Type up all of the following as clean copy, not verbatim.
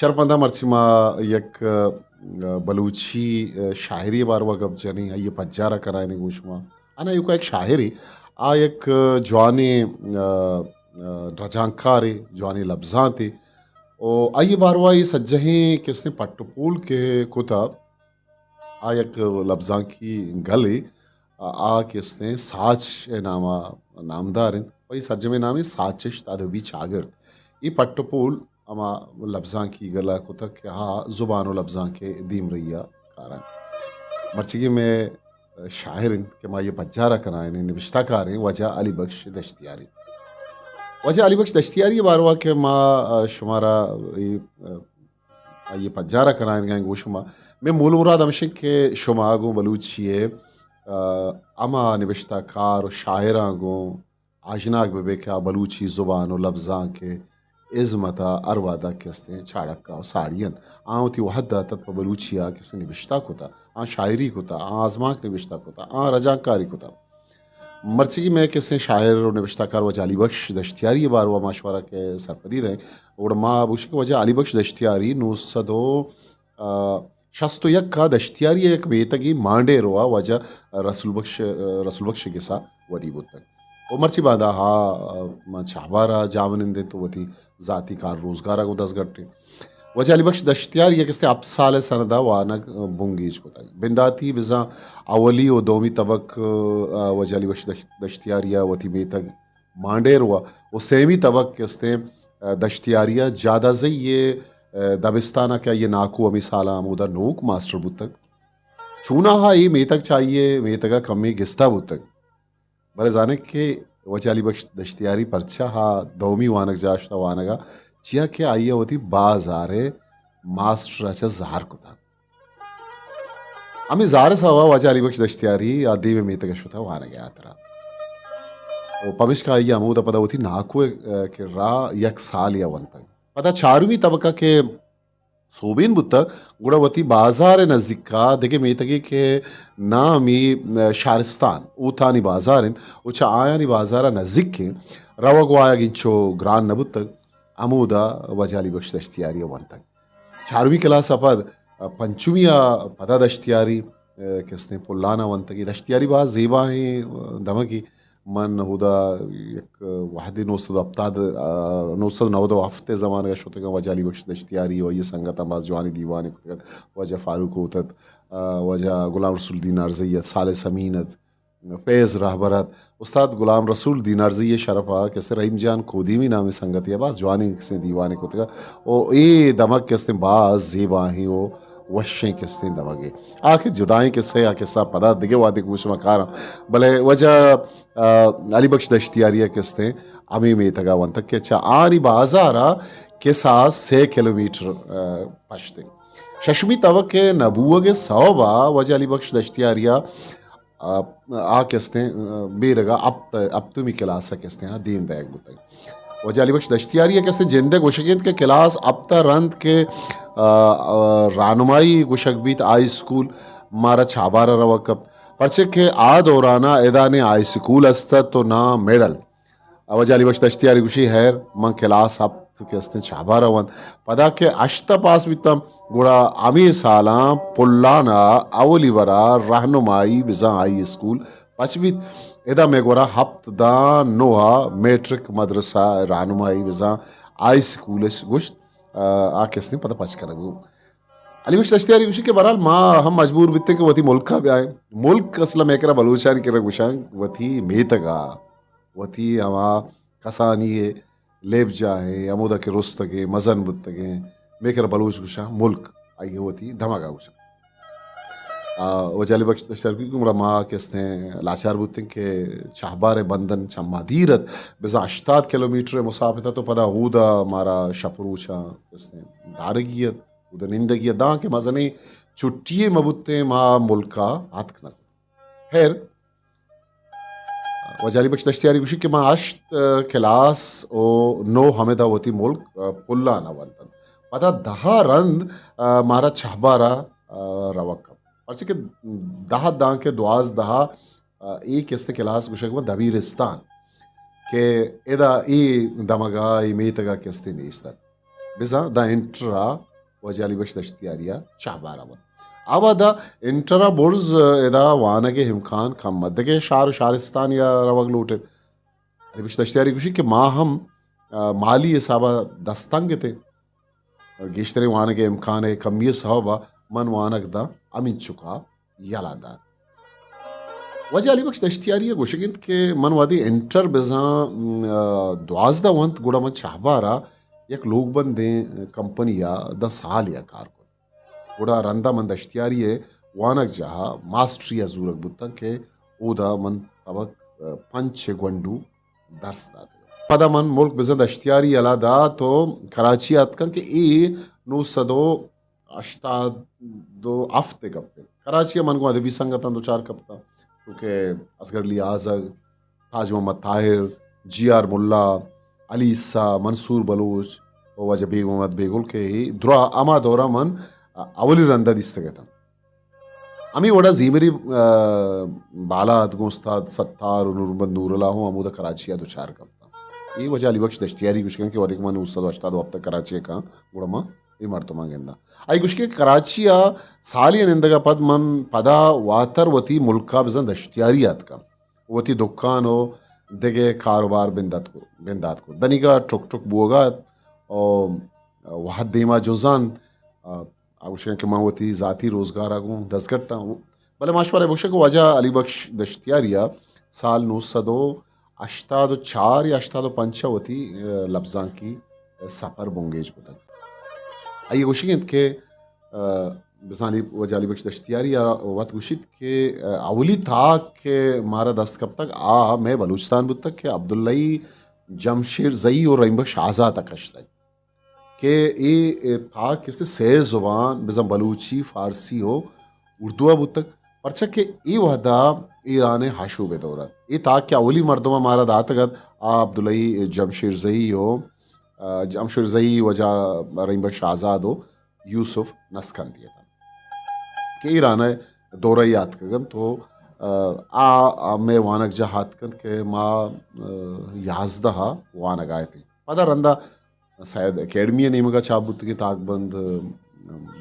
शरपंदा मर्सिमा एक बलूची शायरी बारवा गप जनी ये पज्जारा करायने गुशमा अना युका एक शायरी आ एक जवानी रजांकारे जवानी लफ्जांते ओ आइए बारवा ये सज्जहें किसने पट्टपूल के कुतब आ एक लफ्जां की गली आ किसने साच नामा नामदार वही सज्जमे नामी साचिश तादबी चागिर ये पट्टपूल अमा लफ्ज़ां की गला को तक कि हाँ ज़ुबान लफ्ज़ां के दीम रैया कारण मर्चिगी में शायर के माँ ये बज्जारा कराएं निविश्ता कारें वजह अली बख्श दश्तियारी वजह अली बख्श दश्तियारी बारवा के माँ शुमारा ये बज्जारा कराएं गए गोशुमा मैं मूल मुराद अमशिक के शुमागों बलूचिए अमा निविश्ता कार और शायरा गो आजनाक बेबे क्या बलूची ज़ुबान और लफ्ज़ां के इज़मता अरवादा किसने चाड़क और साड़ियन आती वहदा तत्प बलूचिया किसने निविश्ता को था आ शायरी को था आ आजमाक निविश्ता को था आ रजाकारी को था मर्ची में किसने शायर और निविश्ताकार वजह अली बख्श दश्तियारी बार व माशवरा के सरपदी रहे और माँ बुश वजह अली बख्श दश्तियारी नूसदो शस्तो यक का दश्तियारी एक बेतगी मांडे रोआ वजह रसूल बख्श के सा वदी बुतक ओ मर्ची बादा हा चाबारा जावनिंदे तो वती ज़ाती कार रोज़गारा को दस गट्टे वजह अली बख्श दश्तियार ये किसते अब साल सनदा वानक बुंगीज को तक बिंदाती बिजा अवली व दोमी तबक वजह अली बख्श दश्तियारिया वती बेतक मांडेर हुआ वो सेमी तबक किसते दश्तियारिया ज़्यादा से ये दबिस्ताना क्या ये नाकू अमी साला अमूदा नोक मास्टर बुतक चूना हा ये मेतक चाहिए मेतका कमी गिस्ता बुतक बरे जाने के वजह अली बख्श दश्तियारी परचा हा दौमी वानक जाशता वानगा चिया के आइए होती बाजारे मास्टर अच्छा जार को था अमी जार सवा वजह अली बख्श दश्तियारी आदि में मीत गशुता वानग यात्रा ओ पमिश का आइए अमूदा पदा होती नाकु के रा यक साल या वंतक पता चारवीं तबका के सोबीन बुत्ता गुड़ावती बाजार नज़दीका देखे मेतगी के नामी शारिस्तान ऊथानी बाजार उचा आयानी बाजारा नज़दीक के रवगो आया गिंचो ग्रान नबुत्तक अमूदा वजह अली बख्श दश्तियारी वंतक चारवीं क्लास अपद पंचमिया पदा दश्तियारी किसने पुल्लाना वंतकी दश्तियारी बात ज़ेबा हैं दमकी मन हुदा एक वाहदी नौसद अब्ताद नौसद नवदो हफ्ते ज़माने का शुतक वजह अली बख्श दश्तियारी व ये संगत अम्बाज जवानी दीवानी वजह फ़ारूक होतत वजह गुलाम रसूल दीनार ज़ैयत साल समीनत फैज़ रहबरत उस्ताद गुलाम रसूल दीनार ज़ैयत शरफा कैसे रहीम जान खोदीमी नामी संगत या बास जवानी किसने दीवाने को ओ ए दमक किसने बाज ज़ेबा ही वो वशें किस्तें दमगे आखिर जुदाई किस्से या किस्सा पदा दिगे वादी कुछ मकारा भले वजह अली बख्श दश्तियारिया किस्तें अमी में तगा वन तक के चा आनी बाजारा के साथ 6 किलोमीटर पश्ते शशमी तवक के नबूआ के सौबा वजह अली बख्श दश्तियारिया आ किस्तें बेरगा अब तुम क्लास किस्तें हाँ दीन दायक बुतक वजह अली बख्श दश्तियारी कैसे जिंदे गुशकीत के क्लास अब रंत के रानुमाई गुशकबीत आई स्कूल मारा छाबारा रवकब परचे के आ दौराना एदाने आई स्कूल अस्ता तो ना मेडल वजह अली बख्श दश्तियारी गुशी हैर मन क्लास अब के छाबारा वन पदा के अश्ता पास बीतम गुड़ा अमी साला पुल्लाना अवली बरा रहनुमाई बिजा आई स्कूल पचबीत एदा मेगोरा हफ्त दा नोहा मैट्रिक मदरसा रानुमाई बिजा आई स्कूल गुश्त आकेसने पता पच कर अली बख्श दश्तियारी गुशी के बहरहाल माँ हम मजबूर बिते कि वती मुल्क का भी आए मुल्क असला मेकरा बलूचान के गुशांग वती मेतगा वती हमा कसानी लेब जाए अमूदा के रुस्तगे मजन बुतगे मेकर बलूच गुशा मुल्क आई होती धमाका गुशा वजह अली बख्श दश्तियारी गुमरा माँ किसने लाचार बुतन के चाहबार बंदन चम्मादीरत बिजा 8 किलोमीटर मुसाफिता तो पदा हुदा मारा शपरूचा किसने दारगियत उदा निंदगियत दा के मजने छुट्टिए मबुत्ते माँ मुल्का आतकना खैर वजह अली बख्श दश्तियारी गुशी के माँ 8 क्लास ओ नो हमेदा होती मुल्क पुल्ला ना वंतन पदा 10 रंद मारा छहबारा रवक परसी के 10 दां के 12 keste kelas gushagma Dabiristan che eda damaga metaga keste neistat biza da intra wajali bash dashtiyariya chahbara ava da intra borz eda wanage himkhan kammadge sharistan ya ravag looted ali bash dashtiyari gushi ke ma ham mali isaba dastangete गेश्तरे वान के इम्कान है कमी सहबा मन वानक दा अमिन चुका यलादा वजह अली बख्श दश्तियारी गोशगिंत के मन वादी एंटर बेजा द्वाज दा वंत गुड़ा मन चाहबारा एक लोग बंदे कंपनिया द साल या कार को गुड़ा रंदा मन दश्तियारी वानक जहा मास्टरी अजूरक बुतन के ओदा मन तबक पंच गुंडू दर्स दाते पदा मन मुल्क बिजद अश्तियारी अलादा तो कराची अतकन के नो सदो अश्तादो आफ्ते कप्ते कराची मन को अदबी संगतन दो चार कप्ता क्योंकि असगर अली आज़ग ताज मोहम्मद ताहिर GR मुल्ला अली ईसा मंसूर बलूच ओ वजह बेग मोहम्मद बेगुल के द्रा अमा दौरा मन अवली रंदा दिस्तगतन अमी वड़ा जीमरी बाला अदगोस्ताद सत्तार नूरमद नूरला हूँ अमूदा कराची दो चार कप्ता ये वजह अली बख्श दश्तियारी गुश्कन के वदिक मन उस्ताद अश्ताद वक्त कराची का गुड़मा ये मर्तमा गेंदा आई गुश्के कराचिया सालिया निंदगा पद मन पदा वातर वती मुल्का बिजन दश्तियारियात का वती दुकानो देगे कारोबार बिंदात को दनिगा टुक टुक बुगा और वहाद देमा जुजान गुश्कन के माँ वती जाती रोजगार आगू दसगट्टा भले माशवारे बुशे को वजह अली बख्श दश्तियारिया साल 904 या 805 लफ्जां की सफर बोंगेज को तक आई गुशित के बिसाली वजाली बख्श दश्तियारी वत गुशित के अवली था के मारा दस्त कब तक मैं बलूचिस्तान बुत तक के अब्दुल्लाई जमशेर जई और रहीम बख्श आज़ा तक अश्तक के ये था किससे से ज़ुबान बिज़म बलूची फ़ारसी हो उर्दू बुत तक परचा के ये वहदा ईरान हाशूब दौरत ये था क्या अवली मर्दमा मारा दातगत अब्दुल्लाई जमशेर जई हो जमशेर जई वजह रहीम बख्श आज़ाद हो यूसुफ नस्कन दिया था कि ईरान दौरा याद कगन तो मैं वानक जा हाथ कन के माँ याजदहा वानक आए थे पता रंदा शायद अकेडमी नेमगा चाबुत की ताकबंद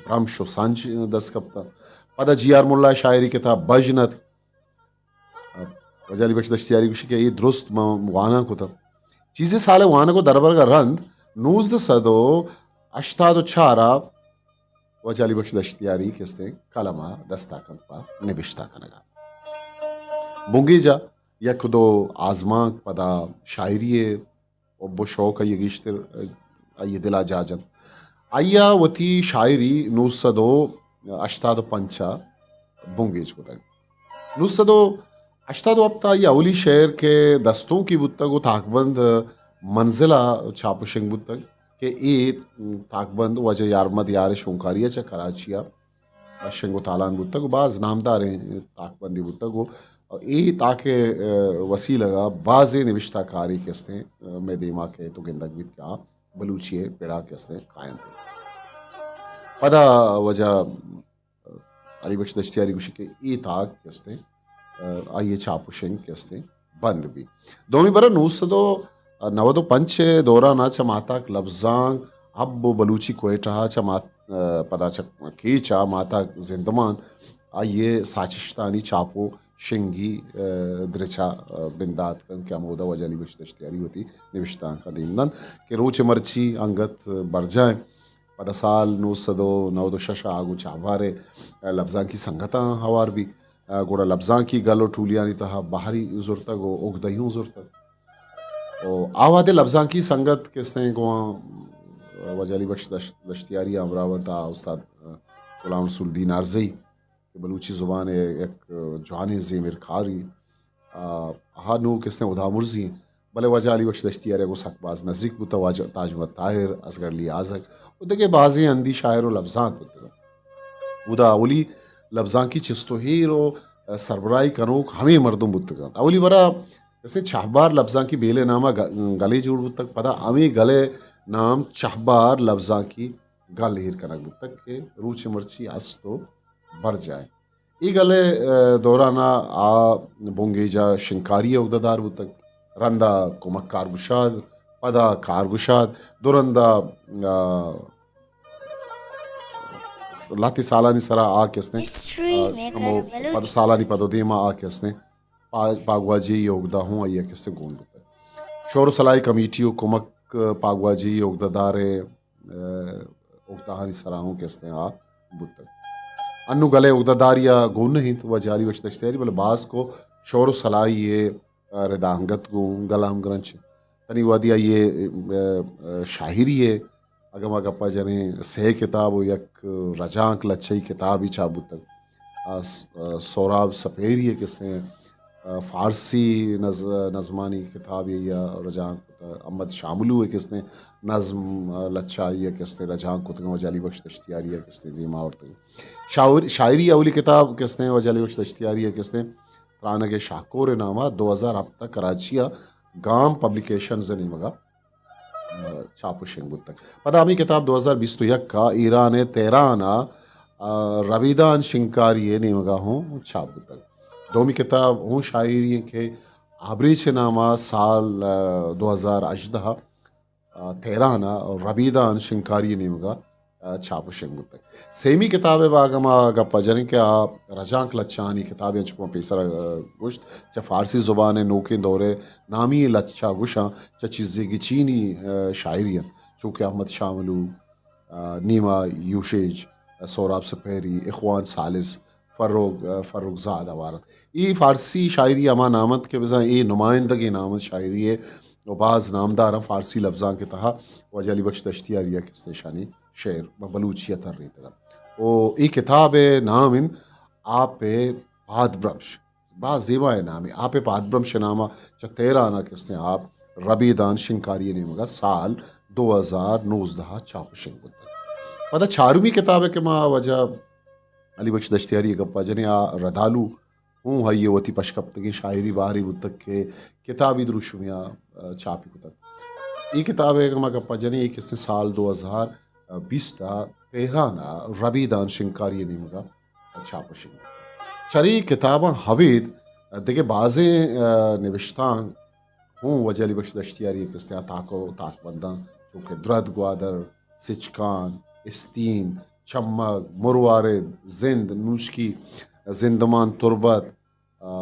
ब्रह्म शोसांच दस कप्ता पता GR मुल्ला शायरी के था बजनत वजाली बख्श दश्तियारी कुछ के ये दुरुस्त वाना को था चीज़ें साले वाना को दरबार का रंद नूज़ सदो अश्तादो चारा वजाली बख्श दश्तियारी किसने कलमा दस्ताकन पा निबिश्ता कनगा बुंगीजा यक दो आज़मा पदा शायरी ओब्बो शौक ये गिश्तर ये दिला जाजन आया वती शायरी नूज़ सदो अश्तादो पंचा बुंगीज को तक नूज़ सदो अश्तादो अपता ये अवली शहर के दस्तों की बुत्तक वो ताकबंद मंजिला छापुशिंग बुत्तक के ए ताकबंद वजह यारमद यार शोंकारिया चा कराचिया शिंगो तालान बुत्तक बाज नामदार हैं ताकबंदी बुत्तक वो ए ताके वसी लगा बाज़ निविश्ता कारी किसने में दिमा के तो गिंदक बीत क्या बलूचिए पेड़ा किसने कायम थे पदा वजह अली बख्श दश्तियारी गुशी के ए ताक किसने आइए छापुशिंग किसने बंद भी दोमी बरा नूसदो नवदो पंच दौरान चा माताक लफ्जांग अब बलूची कोयटा चा पदा चा कीचा माताक जिंदमान आइए साचिश्तानी चापो शिंगी द्रिचा बिंदात कन क्या मोदा वजह अली बख्श दश्तियारी होती निविश्ता का दीमदन के रोचे मर्ची अंगत बढ़ जाए पदा साल नूसदो नवदो शशा आगू चावारे लफ्जां की संगता हवार भी गोड़ा लफ्जां की गलो टूलियानी तहा बाहरी जुरता गो उगदयूं जुरता और आवादे लफ्जां की संगत किसने गो वजह अली बख्श दश्तियारी अमरावता उस्ताद गुलाम रसूल दीन आरज़ई बलूची ज़ुबान एक जवानी ज़ेमिर खारी हानू किसने उदामुर्जी भले वजह अली बख्श दश्तियारी को सकबाज नज़दीक बुता वजह ताजमहल ताहिर असगर अली आज़क उदके बाज़े अंदी शायर व लफ्जां बुता उदा अवली लफ्जां की चिस्तो हीरो सरबराई कनोक हमें मर्दुम बुतगा अवली बरा जैसे चाहबार लफ्जां की बेले नामा गले जुड़ बुतक पता हमें गले नाम चाहबार लफ्जां की गल हिर कनक बुतक के रूच मर्ची अस तो बढ़ जाए ई गले दौराना आ बोंगेजा शिंकारिय उगददार बुतक रंदा कुमक कारगुशाद पदा कारगुशाद दुरंदा लाती सालानी सरा आ kesne History como Maker pado Baluchi. salani pado dema a kesne pagwaji yogda hूँ आइए किससे गोल बुतक शोर सलाई कमेटी कुमक पागवाजी योगदारे उगताहानी सराहों kesne आ बुतक अन्नु गले उगदादारिया गुण नहीं तो वह जारी वश तश्तेरी बल बास को शोर सलाई ये रिदांगत गो गलाम ग्रंच तनी वादिया ये शाहिरी है अगम अगप्पा जने सह किताब हो यक रजांक लच्छई किताब ही चाबू तक सोराब सपेरी है किसने फ़ारसी नज़मानी किताब है या रजांक अहमद शामलू है किसने नज़म लच्छा है किसने रजांक को वजाली बख्श तश्तियारी है किसने दीमा और शायरी अवली किताब किसने वजाली बख्श तश्तियारी है किसने प्राणग शाकोर नामा 2000 अब तक कराचिया गाम पब्लिकेशन नहीं मगा छापो शेंगुत तक पदामी किताब 2020 तो यक का ईरान तेराना रवीदान शिंकारी नेमगा हूँ छापो तक दोमी किताब हूँ शायरी के आबरीच नामा साल 2018 तेराना रवीदान शिंकारी नेमगा छापो शेंगुत तक सेमी किताब बागमा गप्पा जन क्या रजांक लच्छानी किताबें चुपा पेसर गुश्त च फारसी ज़ुबान नोके दौरे नामी लच्छा गुशा च चीज़ें चीनी शायरियन चूँकि अहमद शामलू नीमा यूशेज सोराब सपेरी इखवान सालिस फ़र्रुखज़ाद अवारत ये फ़ारसी शायरी अमा नामत के वज़ा ये नुमाइंदगी नामत शायरी है और बाज़ नामदार फ़ारसी लफ्ज़ां के तहा वजली बख्श तश्तियारिया किस निशानी शेर बलूचियत रही तक ओ ये किताब है नाम इन आप पादब्रम्श बा ज़ेबा है नाम है आप पादब्रम्श नामा च तेरा ना किसने आप रबीदान शिंकारी ने मगा साल 2019 चाप शिंग पता चारुमी किताब है कि माँ वजह अली बख्श दश्तियारी गप्पा जने आ रदालू हूँ है ये वती पशकप्तगी शायरी बाहरी बुतक के किताबी द्रुशुमिया छापी बुतक ये किताब है कि गप्पा जने ये किसने साल 2020 तेहराना रबीदान शिंकारी नीमगा छाप शिंग शरी किताबा हवीद देखे बाज़े निविश्तां हूँ वजह अली बख्श दश्तियारी किसने ताको ताकबंदा चूँकि द्रद ग्वादर सिचकान इस्तीन चम्मक मुरवारिद जिंद नूशकी जिंदमान तुरबत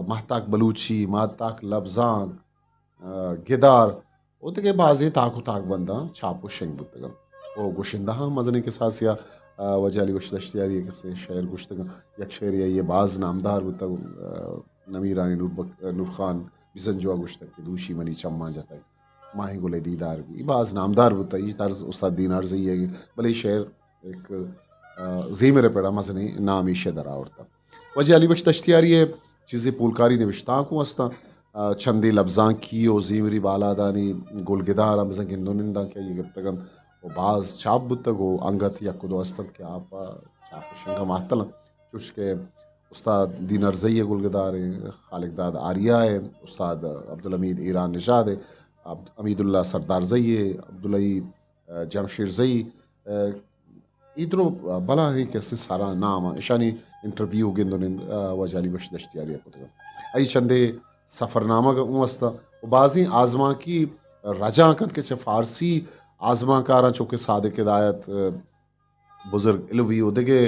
महताक बलूची महताक लफ्जांग गिदार वो तो के बाज़े ताको ताक बंदा छापो शेंग बुतगन वो गुशिंदा मजने के साथ या वजह अली बख्श दश्तियारी किसे शेर गुश्तगन यक शेर ये बाज़ नामदार बुतग नमीरानी नूर खान बिसन जो गुश्तक के दूशी मनी चम्मा जाता है माही गुले दीदार भी बाज़ नामदार बुता ये तर्ज उस्ताद दीनार से ये भले शेर एक ज़ीमरे पड़ा मसने नाम ईशे दरा उड़ता वजह अली बख्श तश्तियारी है चीज़ें पुलकारी निविश्ता को अस्ता छंदी लफ्ज़ां की ओ ज़ीमरी बालादानी गुलगिदार अमजन गिंदुनिंदा क्या ये गिफ्तगन वो बाज़ चाप बुतगो अंगत या कुदो अस्तत के आप चाप शंगा मातल चुश के उस्ताद दीनर जई गुलगिदार है खालिकदाद आरिया है उस्ताद अब्दुल हमीद ईरान निशाद है अमीदुल्ला सरदार जई है अब्दुल्लाई जमशीर जई इधरो बला है कैसे सारा नाम ईशानी इंटरव्यू गिंदुनिंद वजह अली बख्श दश्तियारी को आई चंदे सफ़रनामा का वस्ता बाज़ी आज़मा की रजाकत के चे फ़ारसी आज़मा कारा चूँकि सादिक हिदायत बुजुर्ग इलवी उदगे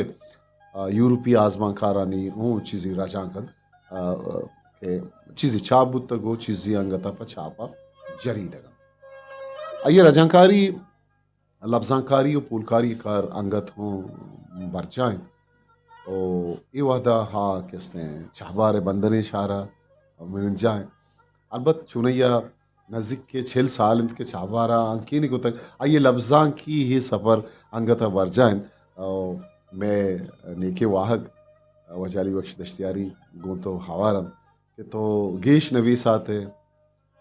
यूरोपी आज़मा कारा नी हूँ चीज़ी रजाकत के चीज़ी चाप बुतगो चीज़ी अंगता पर छापा जरी दगा ये रजाकारी लफ्ज़ाकारी और पुलकारी कर अंगत हों बरचाएं और ये वादा हाँ किसने चाहबार बंदने शारा मिल जाए अलबत् चुनैया नज़दीक के 6 साल इनके चाहबारा अंकी नहीं को तक आइए लफ्ज़ां की ही सफ़र अंगता बर जाएं और मैं नेके वाहक वजाली बख्श दश्तियारी गो तो हवारन कि तो गेश नवीस आते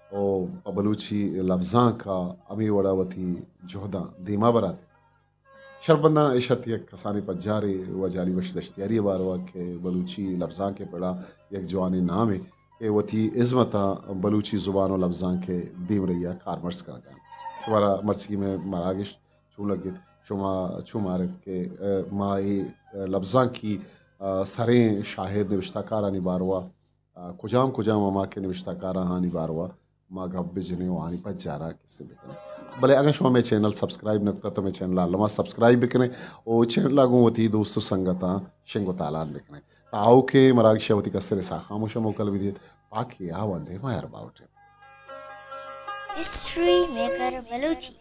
और बलूची लफ्ज़ां का अमी वड़ावती जोहदा धीमा बराते शरबंदा इशत एक कसानी पज्जारे वजाली बख्श दश्तियारी बारवा के बलूची लफ्ज़ां के पड़ा एक जवानी नाम है कि वती इज़्मता बलूची ज़ुबान और लफ्ज़ां के दीम रैया कारमर्स का गया शुमारा मरसी में मरागिश चू लगे शुमा शुमारत के माए लफ्ज़ां की सरें शाहिर निविश्ताकारानी बारवा कुजाम कुजाम अमा के निविश्ताकारा हानी बारवा मा गब बिजने वानी पर जारा किसे बिकने भले अगर शो में चैनल सब्सक्राइब नकता तो मैं चैनल लमा सब्सक्राइब बिकने ओ चैनल लागू होती दोस्तों संगता शेंगो तालान बिकने ताऊ के मराग शेवती कसरे सा खामोश मोकल विदित पाकी आवंदे मायर बाउटे हिस्ट्री मेकर बलूची